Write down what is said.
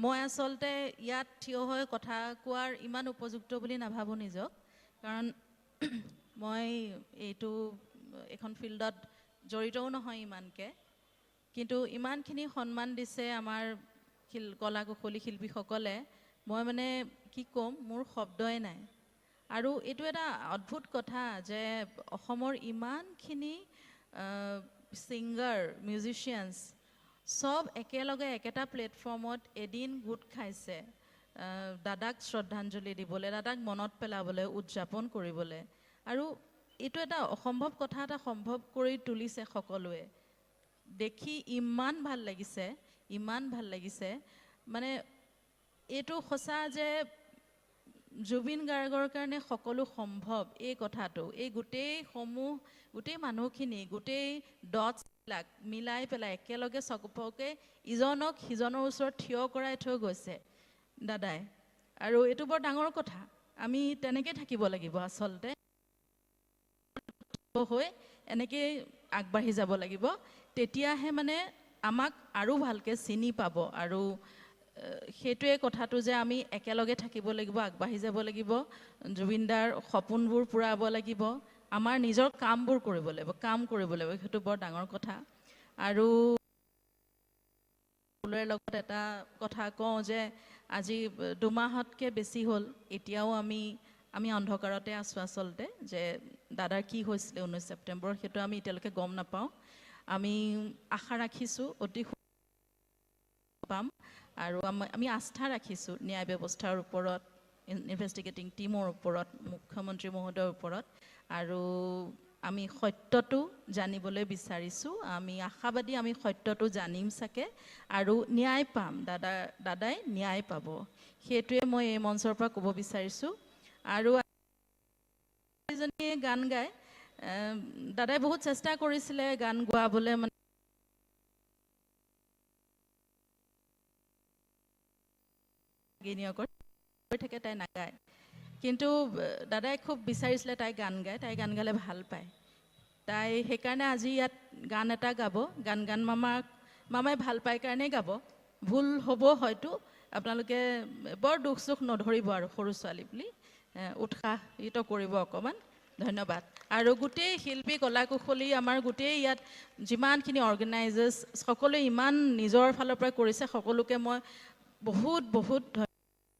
মই আচলতে ইয়াত থিয় হৈ কথা কোৱাৰ ইমান উপযুক্ত বুলি নাভাবোঁ নিজক, কাৰণ মই এইখন ফিল্ডত জড়িতও নহয় ইমানকৈ, কিন্তু ইমানখিনি সন্মান দিছে আমাৰ কলা কুশলী শিল্পীসকলে, মই মানে কি ক'ম, মোৰ শব্দই নাই। আৰু এইটো এটা অদ্ভুত কথা যে অসমৰ ইমানখিনি ছিংগাৰ, মিউজিচিয়ানছ সব একেলগে একেটা প্লেটফৰ্মত এদিন গোট খাইছে দাদাক শ্ৰদ্ধাঞ্জলি দিবলৈ, দাদাক মনত পেলাবলৈ, উদযাপন কৰিবলৈ। আৰু এইটো এটা অসম্ভৱ কথা এটা সম্ভৱ কৰি তুলিছে সকলোৱে। দেখি ইমান ভাল লাগিছে, ইমান ভাল লাগিছে। মানে এইটো সঁচা যে জুবিন গাৰ্গৰ কাৰণে সকলো সম্ভৱ, এই কথাটো, এই গোটেই মানুহখিনি, গোটেই ডটছবিলাক মিলাই পেলাই একেলগে চবকে ইজনক সিজনৰ ওচৰত থিয় কৰাই থৈ গৈছে দাদাই। আৰু এইটো বৰ ডাঙৰ কথা, আমি তেনেকৈ থাকিব লাগিব আচলতে, হৈ এনেকেই আগবাঢ়ি যাব লাগিব, তেতিয়াহে মানে আমাক আৰু ভালকৈ চিনি পাব। আৰু সেইটোৱে কথাটো যে আমি একেলগে থাকিব লাগিব, আগবাঢ়ি যাব লাগিব, জুবিনদাৰ সপোনবোৰ পূৰাব লাগিব, আমাৰ নিজৰ কামবোৰ কৰিব লাগিব, সেইটো বৰ ডাঙৰ কথা। আৰু সকলোৰে লগত এটা কথা কওঁ যে আজি 2 মাহতকৈ বেছি হ'ল, এতিয়াও আমি অন্ধকাৰতে আছোঁ আচলতে, যে দাদাৰ কি হৈছিলে 19 ছেপ্টেম্বৰ সেইটো আমি এতিয়ালৈকে গম নাপাওঁ। আমি আশা ৰাখিছোঁ অতি পাম, আৰু আমি আস্থা ৰাখিছোঁ ন্যায় ব্যৱস্থাৰ ওপৰত, ইনভেষ্টিগেটিং টীমৰ ওপৰত, মুখ্যমন্ত্ৰী মহোদয়ৰ ওপৰত। আৰু আমি সত্যটো জানিবলৈ বিচাৰিছোঁ, আমি আশাবাদী, আমি সত্যটো জানিম চাগে, আৰু ন্যায় পাম, দাদাই ন্যায় পাব, সেইটোৱে মই এই মঞ্চৰ পৰা ক'ব বিচাৰিছোঁ। আৰু এজনীয়ে গান গায়, দাদাই বহুত চেষ্টা কৰিছিলে গান গোৱাবলৈ, মানে কৰি থাকে, তাই নাগায়, কিন্তু দাদাই খুব বিচাৰিছিলে তাই গান গায়, তাই গান গালে ভাল পায়। তাই সেইকাৰণে আজি ইয়াত গান এটা গাব, গান মামাই ভাল পায় কাৰণেই গাব। ভুল হ'ব হয়তো, আপোনালোকে বৰ দুখ চুখ নধৰিব, আৰু সৰু ছোৱালী বুলি উৎসাহিত কৰিব অকণমান। ধন্যবাদ। আৰু গোটেই শিল্পী, কলা কুশলী, আমাৰ গোটেই ইয়াত যিমানখিনি অৰ্গেনাইজাৰ্ছ সকলোৱে ইমান নিজৰ ফালৰ পৰা কৰিছে, সকলোকে মই বহুত